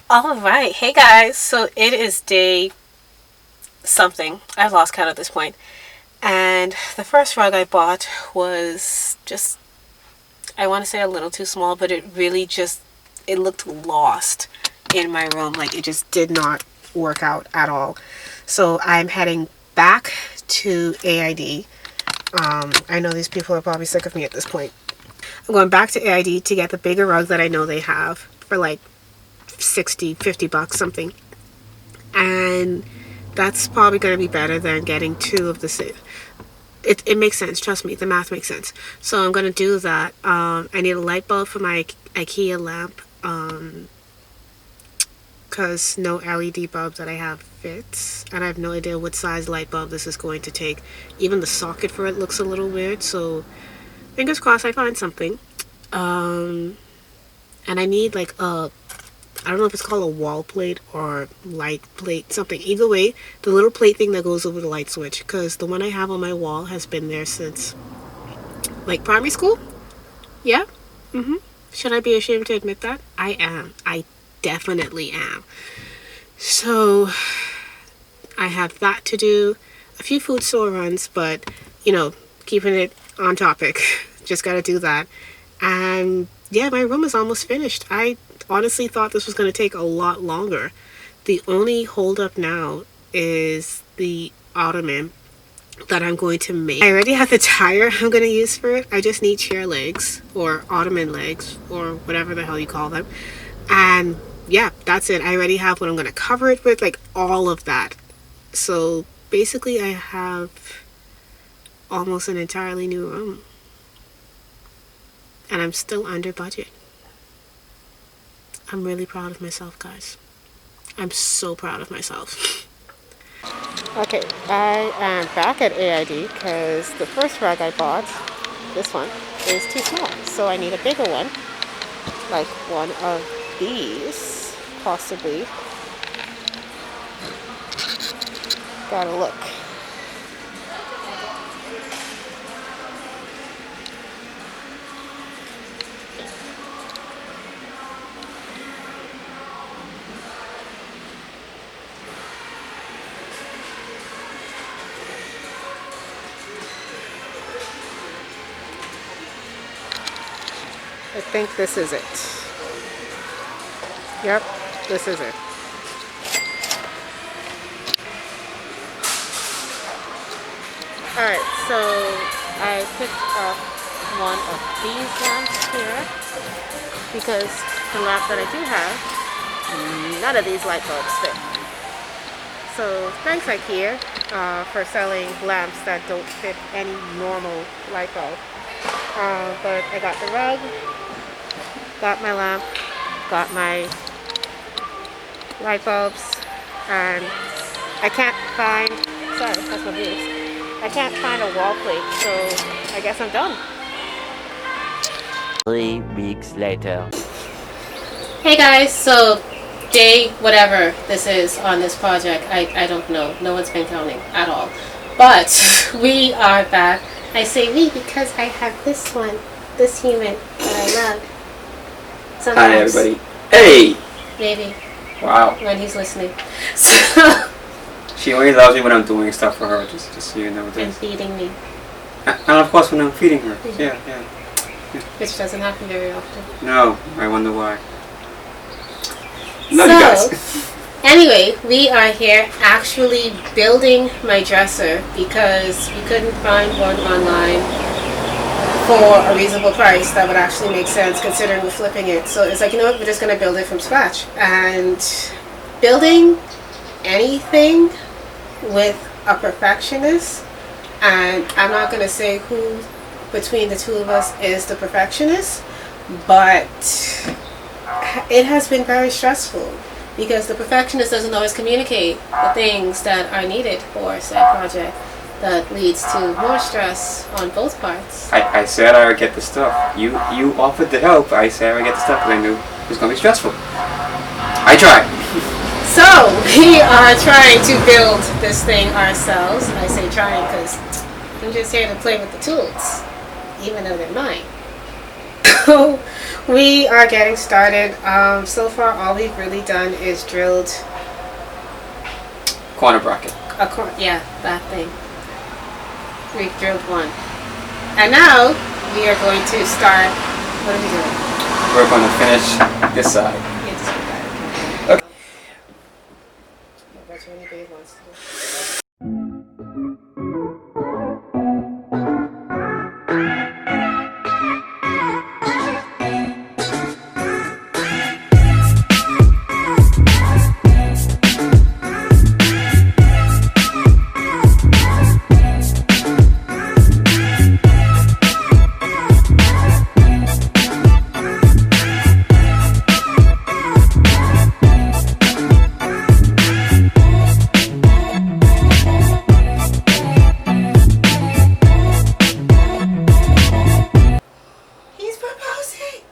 All right. Hey guys. So it is day something. I've lost count at this point. And the first rug I bought was just, I want to say a little too small, but it really just, it looked lost in my room. Like it just did not work out at all. So I'm heading back to AID. I know these people are probably sick of me at this point. I'm going back to AID to get the bigger rug that I know they have for like 60, 50 bucks something. And that's probably going to be better than getting two of the same. It makes sense. Trust me, the math makes sense. So I'm going to do that. I need a light bulb for my IKEA lamp because no LED bulb that I have fits. And I have no idea what size light bulb this is going to take. Even the socket for it looks a little weird. So fingers crossed I find something. And I need like I don't know if it's called a wall plate or light plate, something. Either way, the little plate thing that goes over the light switch, because the one I have on my wall has been there since like primary school. Yeah. Should I be ashamed to admit that? I am. I definitely am. So I have that to do, a few food store runs, but keeping it on topic. Just gotta do that. And yeah, my room is almost finished. I honestly thought this was going to take a lot longer. The only holdup now is the ottoman that I'm going to make. I already have the tire I'm going to use for it. I just need chair legs or ottoman legs or whatever the hell you call them. And yeah, that's it. I already have what I'm going to cover it with, like all of that. So basically I have almost an entirely new room. And I'm still under budget. I'm really proud of myself, guys. I'm so proud of myself. Okay, I am back at AID because the first rug I bought, this one, is too small. So I need a bigger one, like one of these, possibly. Gotta look. I think this is it. Yep, this is it. Alright, so I picked up one of these lamps here because the lamp that I do have, none of these light bulbs fit. So thanks IKEA for selling lamps that don't fit any normal light bulb. But I got the rug, got my lamp, got my light bulbs, and I can't find, sorry, that's my boobs. I can't find a wall plate, so I guess I'm done. 3 weeks later. Hey guys, so day whatever this is on this project, I don't know. No one's been counting at all. But we are back. I say we because I have this one, this human that I love. Sometimes, hi everybody. Hey! maybe Wow. when he's listening. So, She only loves me when I'm doing stuff for her, just so you know and this. feeding me, And of course when I'm feeding her. Yeah. which doesn't happen very often. No, I wonder why. Love you guys. Anyway, we are here actually building my dresser because we couldn't find one online for a reasonable price that would actually make sense considering we're flipping it. So it's like, you know what, we're just going to build it from scratch. And building anything with a perfectionist, and I'm not going to say who between the two of us is the perfectionist, but it has been very stressful because the perfectionist doesn't always communicate the things that are needed for said project. That leads to more stress on both parts. I said I would get the stuff. You offered to help. I said I would get the stuff because I knew it was going to be stressful. I tried. So we are trying to build this thing ourselves. I say trying because I'm just here to play with the tools, even though they're mine. We are getting started. So far, all we've really done is drilled Corner bracket. yeah, that thing. We've drilled one. And now we are going to start. What are we doing? We're going to finish this side. Yeah, just put that. Okay. That's what anybody wants to do. He's proposing.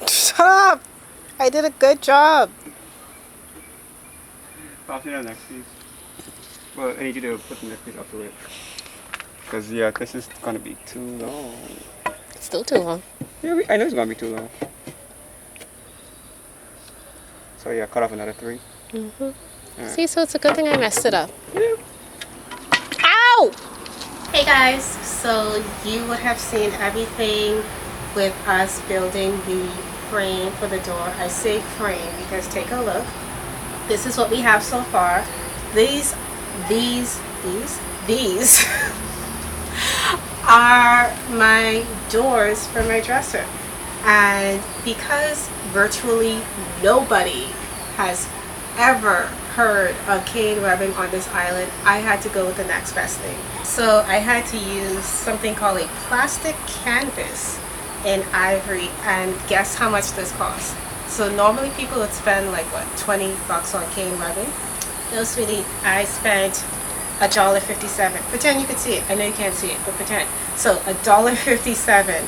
Shut up! I did a good job. I'll see the next piece. Well, I need you to put the next piece up to it. Because, yeah, this is going to be too long. It's still too long. Yeah, I know it's going to be too long. So, yeah, cut off another 3. Right. See, so it's a good thing I messed it up. Yeah. Ow! Hey guys, so you would have seen everything with us building the frame for the door. I say frame because take a look. This is what we have so far. These are my doors for my dresser. And because virtually nobody has ever heard of cane webbing on this island, I had to go with the next best thing. So I had to use something called a plastic canvas in ivory, and guess how much this costs? So normally people would spend like what, $20 on cane webbing. No, sweetie, I spent $1.57. Pretend you can see it. I know you can't see it, but pretend. So $1.57,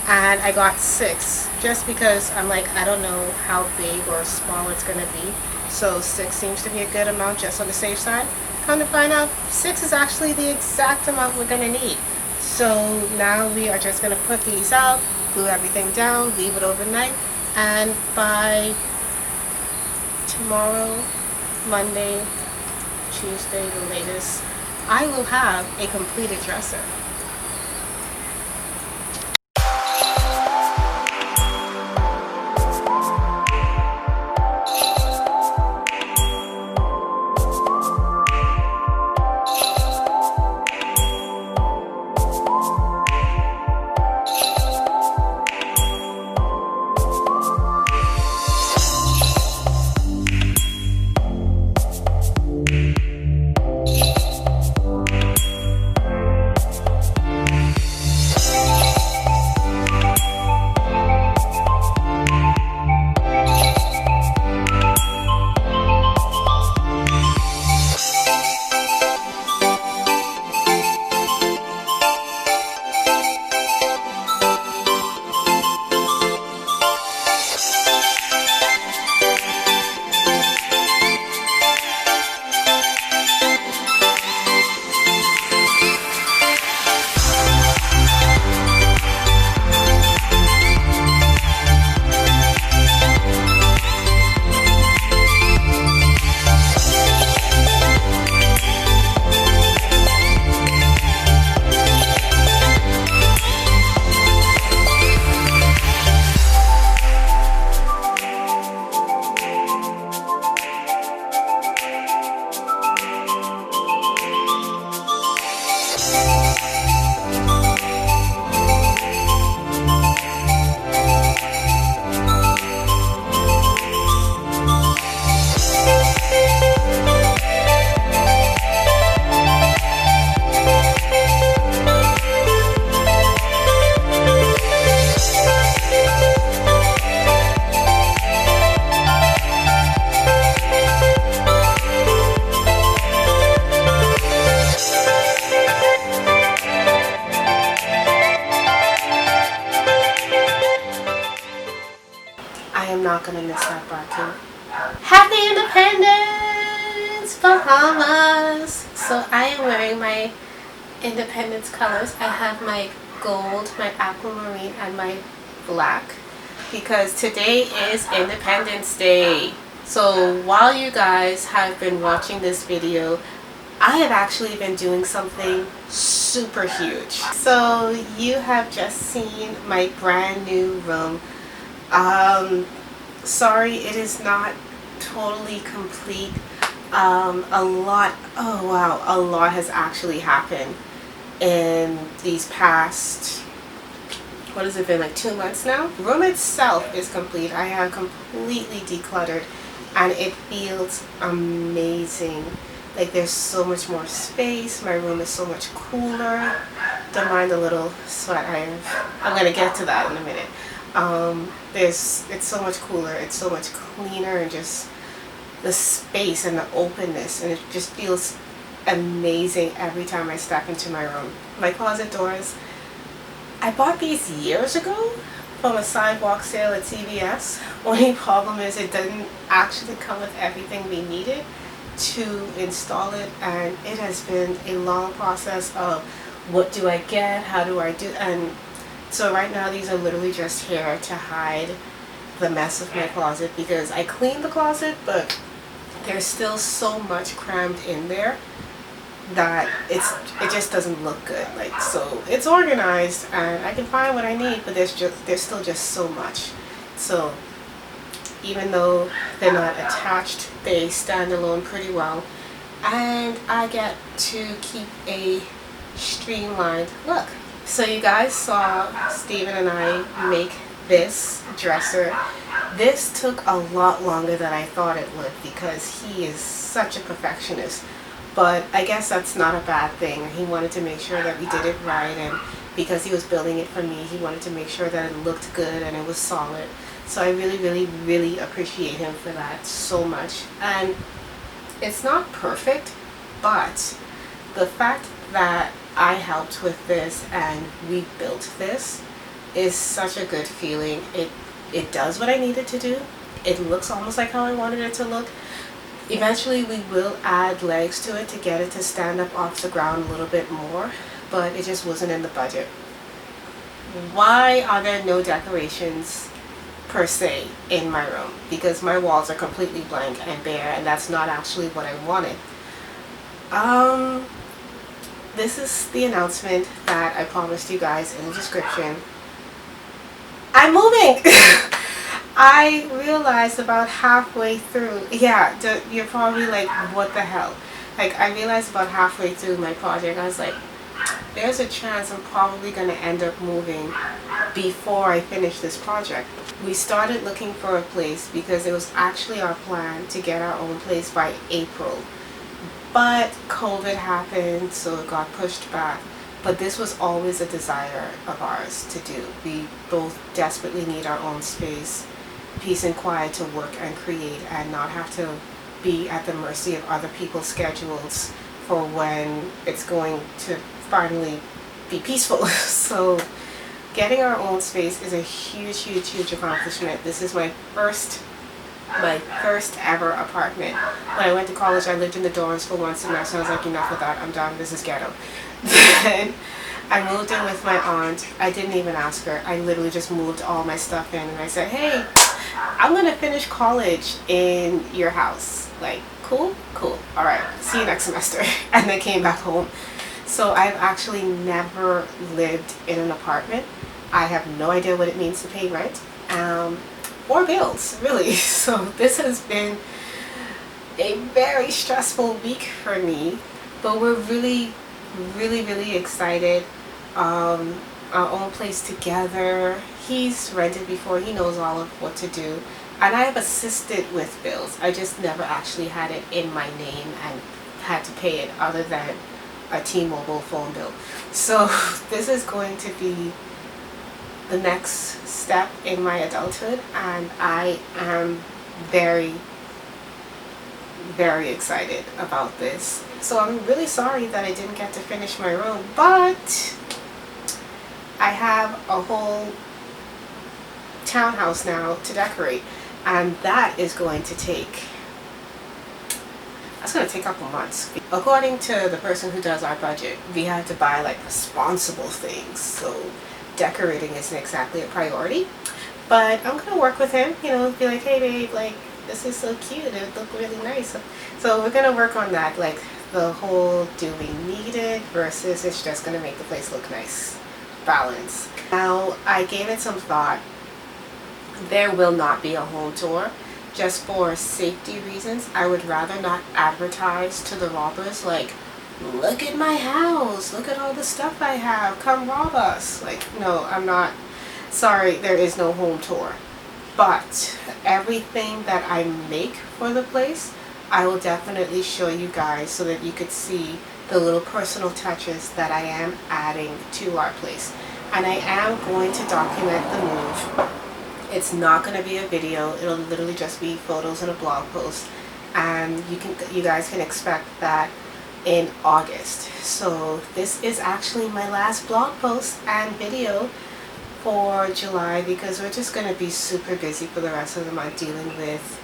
and I got 6 just because I'm like, I don't know how big or small it's gonna be. So 6 seems to be a good amount just on the safe side. Come to find out, 6 is actually the exact amount we're gonna need. So now we are just gonna put these out, glue everything down, leave it overnight, and by tomorrow, Monday, Tuesday, the latest, I will have a completed dresser. I am not gonna miss that Batu. Happy Independence, Bahamas! So I am wearing my Independence colors. I have my gold, my aquamarine, and my black because today is Independence Day. So while you guys have been watching this video, I have actually been doing something super huge. So you have just seen my brand new room. Sorry, it is not totally complete. A lot has actually happened in these past, what has it been, like 2 months now? The room itself is complete. I have completely decluttered and it feels amazing. Like there's so much more space. My room is so much cooler. Don't mind the little sweat I have. I'm gonna get to that in a minute. It's so much cooler, it's so much cleaner, and just the space and the openness, and it just feels amazing every time I step into my room. My closet doors, I bought these years ago from a sidewalk sale at CVS. Only problem is it didn't actually come with everything we needed to install it, and it has been a long process of what do I get, how do I do, and so right now these are literally just here to hide the mess of my closet because I cleaned the closet, but there's still so much crammed in there that it just doesn't look good. Like, so it's organized and I can find what I need, but there's still just so much. So even though they're not attached, they stand alone pretty well, and I get to keep a streamlined look. So you guys saw Steven and I make this dresser. This took a lot longer than I thought it would because he is such a perfectionist. But I guess that's not a bad thing. He wanted to make sure that we did it right, and because he was building it for me, he wanted to make sure that it looked good and it was solid. So I really appreciate him for that so much. And it's not perfect, but the fact that I helped with this and we built this is such a good feeling. It does what I needed to do. It looks almost like how I wanted it to look. Eventually we will add legs to it to get it to stand up off the ground a little bit more, but it just wasn't in the budget. Why are there no decorations per se in my room? Because my walls are completely blank and bare, and that's not actually what I wanted. this is the announcement that I promised you guys in the description. I'm moving! I realized about halfway through, yeah, you're probably like, what the hell? Like, I realized about halfway through my project, I was like, there's a chance I'm probably going to end up moving before I finish this project. We started looking for a place because it was actually our plan to get our own place by April. But COVID happened, so it got pushed back. But this was always a desire of ours to do. We both desperately need our own space, peace and quiet to work and create, and not have to be at the mercy of other people's schedules for when it's going to finally be peaceful. So getting our own space is a huge, huge, huge accomplishment. This is my first ever apartment. When I went to college, I lived in the dorms for one semester. I was like, enough of that, I'm done, this is ghetto. Then I moved in with my aunt. I didn't even ask her. I literally just moved all my stuff in and I said, hey, I'm gonna finish college in your house. Like, cool? Cool. Alright, see you next semester. And then came back home. So I've actually never lived in an apartment. I have no idea what it means to pay rent. Or bills, really. So this has been a very stressful week for me, but we're really, really, really excited. Our own place together. He's rented before, he knows all of what to do, and I have assisted with bills. I just never actually had it in my name and had to pay it other than a T-Mobile phone bill. So this is going to be the next step in my adulthood, and I am very, very excited about this. So I'm really sorry that I didn't get to finish my room, but I have a whole townhouse now to decorate, and that is going to take, that's going to take a couple months. According to the person who does our budget, we have to buy like responsible things, so decorating isn't exactly a priority. But I'm gonna work with him, you know, be like, hey babe, like, this is so cute, it would look really nice. So we're gonna work on that, like the whole do we need it versus it's just gonna make the place look nice balance. Now, I gave it some thought. There will not be a home tour, just for safety reasons. I would rather not advertise to the robbers like, look at my house, look at all the stuff I have, come rob us. Like, no, I'm not, sorry, there is no home tour. But everything that I make for the place, I will definitely show you guys so that you could see the little personal touches that I am adding to our place. And I am going to document the move. It's not going to be a video, it'll literally just be photos and a blog post. And you guys can expect that in August. So this is actually my last blog post and video for July, because we're just going to be super busy for the rest of the month dealing with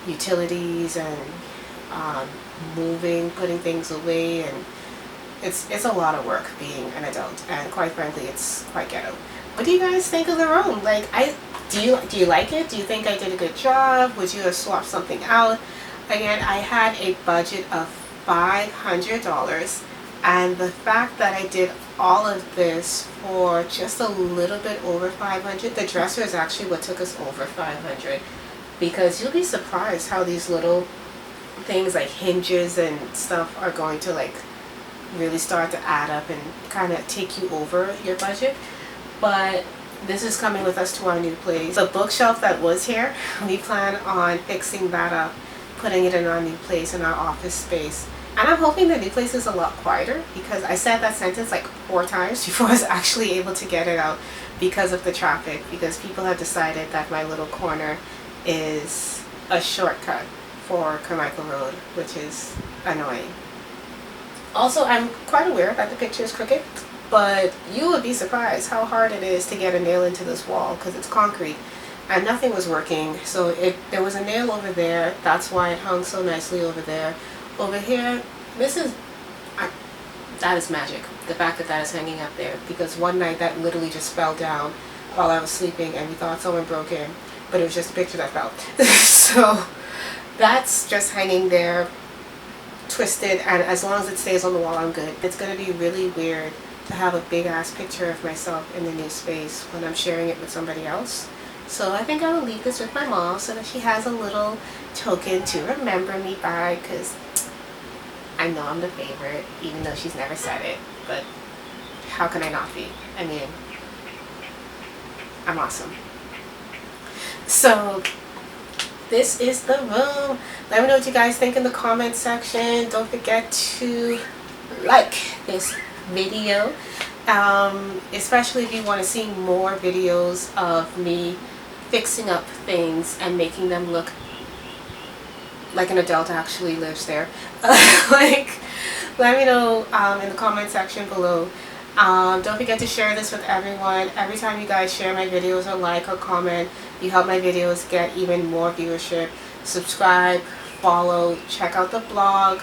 utilities and moving, putting things away, and it's a lot of work being an adult, and quite frankly it's quite ghetto. What do you guys think of the room? Like, do you like it? Do you think I did a good job? Would you have swapped something out? Again, I had a budget of $500, and the fact that I did all of this for just a little bit over $500, the dresser is actually what took us over $500, because you'll be surprised how these little things like hinges and stuff are going to like really start to add up and kind of take you over your budget. But this is coming with us to our new place. The bookshelf that was here, we plan on fixing that up, putting it in our new place, in our office space. And I'm hoping the new place is a lot quieter, because I said that sentence like 4 times before I was actually able to get it out because of the traffic, because people have decided that my little corner is a shortcut for Carmichael Road, which is annoying. Also, I'm quite aware that the picture is crooked, but you would be surprised how hard it is to get a nail into this wall, because it's concrete and nothing was working. So there was a nail over there, that's why it hung so nicely over there. Over here, that is magic, the fact that that is hanging up there, because one night that literally just fell down while I was sleeping and we thought someone broke in, but it was just a picture that fell. So that's just hanging there twisted, and as long as it stays on the wall, I'm good. It's going to be really weird to have a big ass picture of myself in the new space when I'm sharing it with somebody else. So I think I will leave this with my mom so that she has a little token to remember me by, because I know I'm the favorite, even though she's never said it. But how can I not be? I mean, I'm awesome. So this is the room. Let me know what you guys think in the comment section. Don't forget to like this video, especially if you want to see more videos of me fixing up things and making them look like an adult actually lives there. Like, let me know in the comment section below. Don't forget to share this with everyone. Every time you guys share my videos or like or comment, you help my videos get even more viewership. Subscribe, follow, check out the blog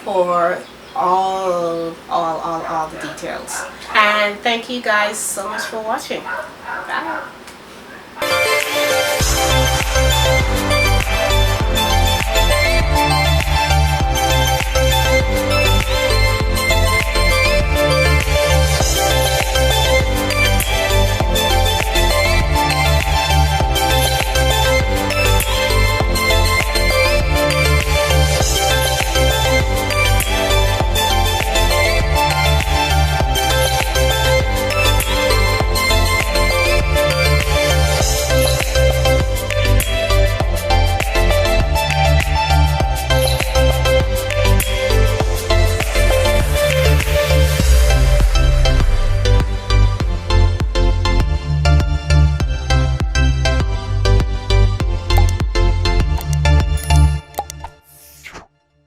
for all the details. And thank you guys so much for watching. Bye.